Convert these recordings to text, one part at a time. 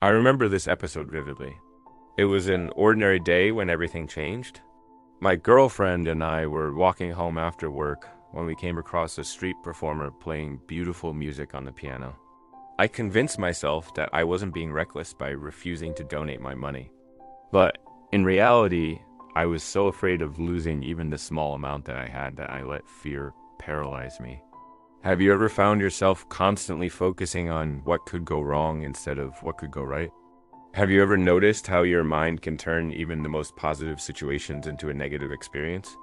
I remember this episode vividly. It was an ordinary day when everything changed. My girlfriend and I were walking home after work when we came across a street performer playing beautiful music on the piano. I convinced myself that I wasn't being reckless by refusing to donate my money. But in reality, I was so afraid of losing even the small amount that I had that I let fear paralyze me. Have you ever found yourself constantly focusing on what could go wrong instead of what could go right? Have you ever noticed how your mind can turn even the most positive situations into a negative experience?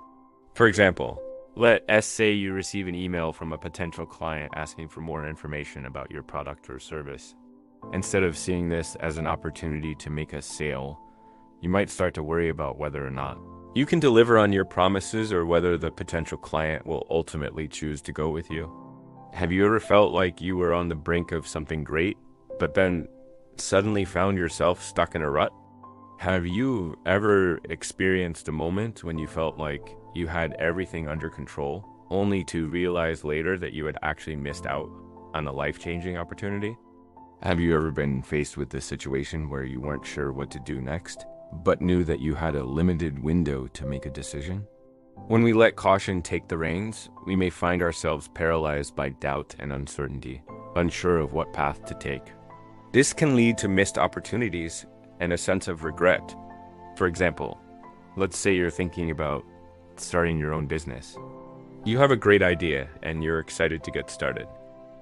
For example, let's say you receive an email from a potential client asking for more information about your product or service. Instead of seeing this as an opportunity to make a sale, you might start to worry about whether or not you can deliver on your promises or whether the potential client will ultimately choose to go with you. Have you ever felt like you were on the brink of something great, but then suddenly found yourself stuck in a rut? Have you ever experienced a moment when you felt like you had everything under control, only to realize later that you had actually missed out on a life-changing opportunity? Have you ever been faced with this situation where you weren't sure what to do next, but knew that you had a limited window to make a decision? When we let caution take the reins, we may find ourselves paralyzed by doubt and uncertainty, unsure of what path to take. This can lead to missed opportunities and a sense of regret. For example, let's say you're thinking about starting your own business. You have a great idea and you're excited to get started.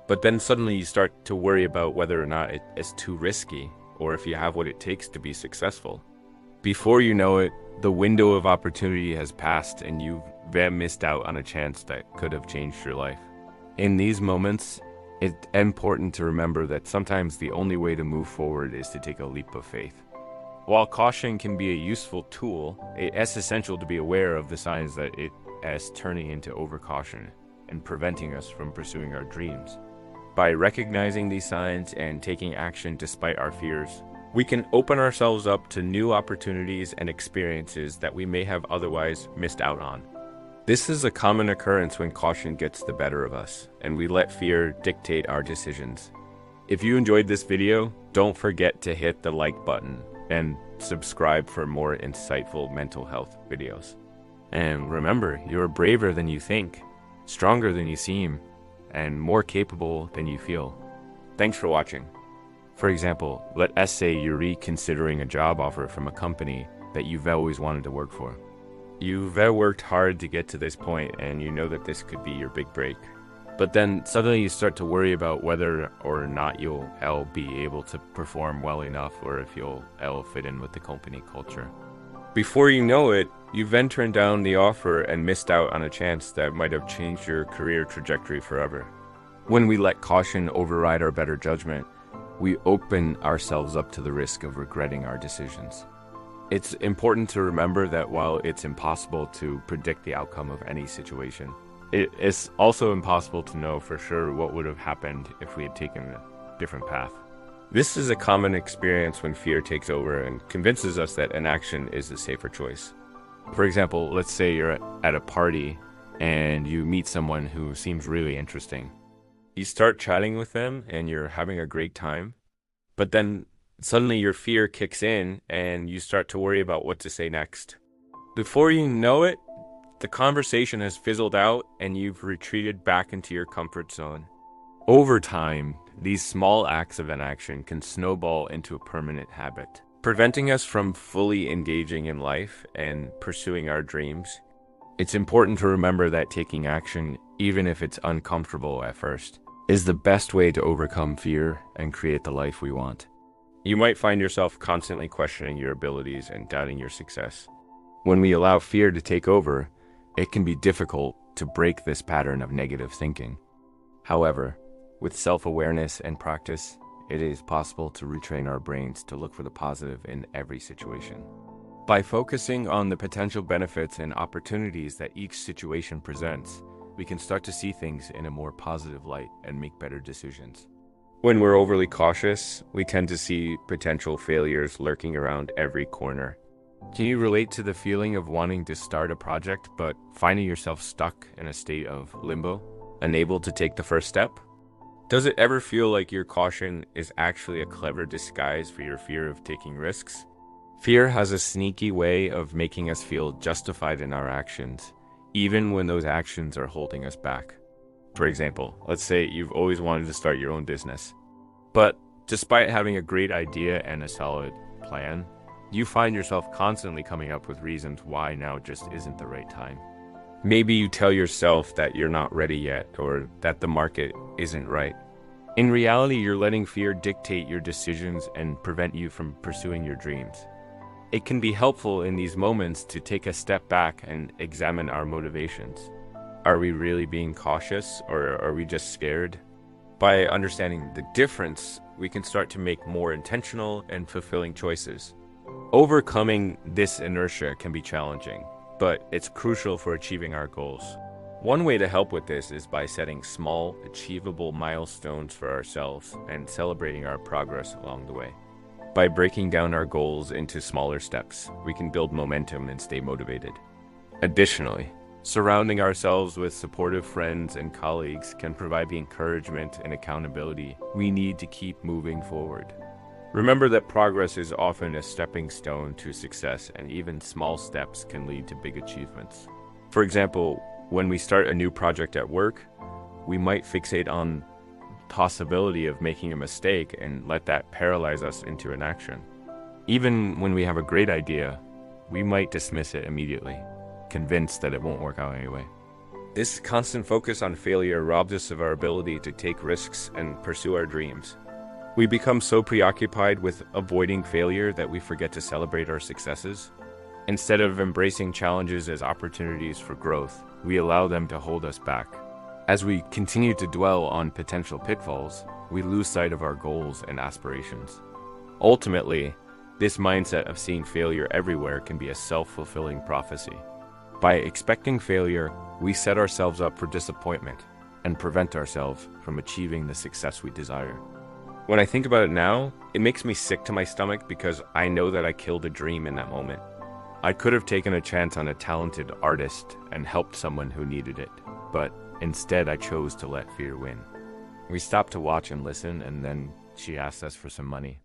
But then suddenly you start to worry about whether or not it is too risky or if you have what it takes to be successful. Before you know it, the window of opportunity has passed and you've missed out on a chance that could have changed your life. In these moments, it's important to remember that sometimes the only way to move forward is to take a leap of faith. While caution can be a useful tool, it's essential to be aware of the signs that it is turning into overcaution and preventing us from pursuing our dreams. By recognizing these signs and taking action despite our fears, we can open ourselves up to new opportunities and experiences that we may have otherwise missed out on. This is a common occurrence when caution gets the better of us, and we let fear dictate our decisions. If you enjoyed this video, don't forget to hit the like button and subscribe for more insightful mental health videos. And remember, you're braver than you think, stronger than you seem, and more capable than you feel. Thanks for watching. For example, let's say you're reconsidering a job offer from a company that you've always wanted to work for. You've worked hard to get to this point and you know that this could be your big break. But then suddenly you start to worry about whether or not you'll be able to perform well enough or if you'll fit in with the company culture. Before you know it, you've then turned down the offer and missed out on a chance that might have changed your career trajectory forever. When we let caution override our better judgment, we open ourselves up to the risk of regretting our decisions. It's important to remember that while it's impossible to predict the outcome of any situation, it is also impossible to know for sure what would have happened if we had taken a different path. This is a common experience when fear takes over and convinces us that inaction is the safer choice. For example, let's say you're at a party and you meet someone who seems really interesting. You start chatting with them and you're having a great time, but then suddenly your fear kicks in and you start to worry about what to say next. Before you know it, the conversation has fizzled out and you've retreated back into your comfort zone. Over time, these small acts of inaction can snowball into a permanent habit, preventing us from fully engaging in life and pursuing our dreams. It's important to remember that taking action, even if it's uncomfortable at first, is the best way to overcome fear and create the life we want. You might find yourself constantly questioning your abilities and doubting your success. When we allow fear to take over, it can be difficult to break this pattern of negative thinking. However, with self-awareness and practice, it is possible to retrain our brains to look for the positive in every situation. By focusing on the potential benefits and opportunities that each situation presents, we can start to see things in a more positive light and make better decisions. When we're overly cautious, we tend to see potential failures lurking around every corner. Can you relate to the feeling of wanting to start a project but finding yourself stuck in a state of limbo, unable to take the first step? Does it ever feel like your caution is actually a clever disguise for your fear of taking risks? Fear has a sneaky way of making us feel justified in our actions, even when those actions are holding us back. For example, let's say you've always wanted to start your own business, but despite having a great idea and a solid plan, you find yourself constantly coming up with reasons why now just isn't the right time. Maybe you tell yourself that you're not ready yet or that the market isn't right. In reality, you're letting fear dictate your decisions and prevent you from pursuing your dreams. It can be helpful in these moments to take a step back and examine our motivations. Are we really being cautious, or are we just scared? By understanding the difference, we can start to make more intentional and fulfilling choices. Overcoming this inertia can be challenging, but it's crucial for achieving our goals. One way to help with this is by setting small, achievable milestones for ourselves and celebrating our progress along the way. By breaking down our goals into smaller steps, we can build momentum and stay motivated. Additionally, surrounding ourselves with supportive friends and colleagues can provide the encouragement and accountability we need to keep moving forward. Remember that progress is often a stepping stone to success, and even small steps can lead to big achievements. For example, when we start a new project at work, we might fixate on the possibility of making a mistake and let that paralyze us into inaction. Even when we have a great idea, we might dismiss it immediately, convinced that it won't work out anyway. This constant focus on failure robs us of our ability to take risks and pursue our dreams. We become so preoccupied with avoiding failure that we forget to celebrate our successes. Instead of embracing challenges as opportunities for growth, we allow them to hold us back. As we continue to dwell on potential pitfalls, we lose sight of our goals and aspirations. Ultimately, this mindset of seeing failure everywhere can be a self-fulfilling prophecy. By expecting failure, we set ourselves up for disappointment and prevent ourselves from achieving the success we desire. When I think about it now, it makes me sick to my stomach because I know that I killed a dream in that moment. I could have taken a chance on a talented artist and helped someone who needed it, but instead I chose to let fear win. We stopped to watch and listen, and then she asked us for some money.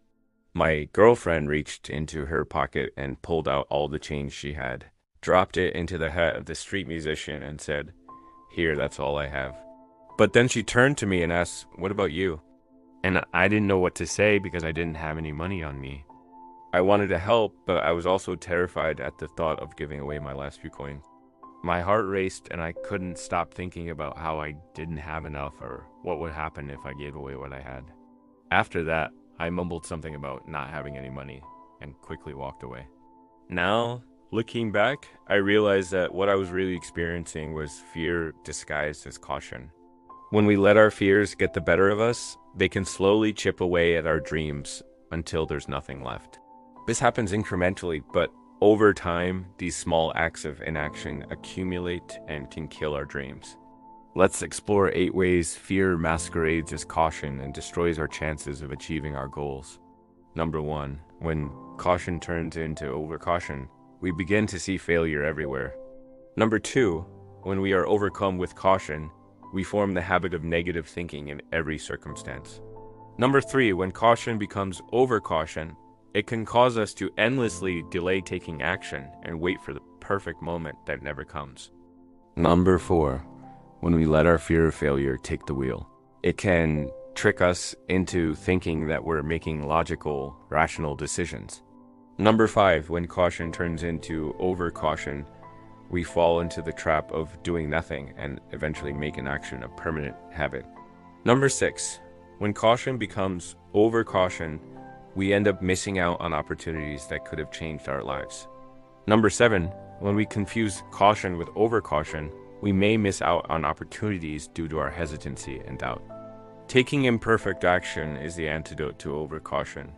My girlfriend reached into her pocket and pulled out all the change she had, dropped it into the hat of the street musician, and said, "Here, that's all I have." But then she turned to me and asked, "What about you?" And I didn't know what to say because I didn't have any money on me. I wanted to help, but I was also terrified at the thought of giving away my last few coins. My heart raced and I couldn't stop thinking about how I didn't have enough or what would happen if I gave away what I had. After that, I mumbled something about not having any money and quickly walked away. Now, looking back, I realized that what I was really experiencing was fear disguised as caution. When we let our fears get the better of us, they can slowly chip away at our dreams until there's nothing left. This happens incrementally, but over time, these small acts of inaction accumulate and can kill our dreams. Let's explore 8 ways fear masquerades as caution and destroys our chances of achieving our goals. Number 1, when caution turns into overcaution, we begin to see failure everywhere. Number 2, when we are overcome with caution, we form the habit of negative thinking in every circumstance. Number 3, when caution becomes overcaution, it can cause us to endlessly delay taking action and wait for the perfect moment that never comes. Number 4, when we let our fear of failure take the wheel, it can trick us into thinking that we're making logical, rational decisions. Number 5, when caution turns into overcaution, we fall into the trap of doing nothing and eventually make inaction a permanent habit. Number 6, when caution becomes overcaution, we end up missing out on opportunities that could have changed our lives. Number 7, when we confuse caution with overcaution, we may miss out on opportunities due to our hesitancy and doubt. Taking imperfect action is the antidote to overcaution.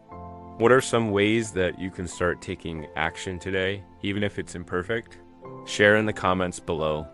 What are some ways that you can start taking action today, even if it's imperfect? Share in the comments below.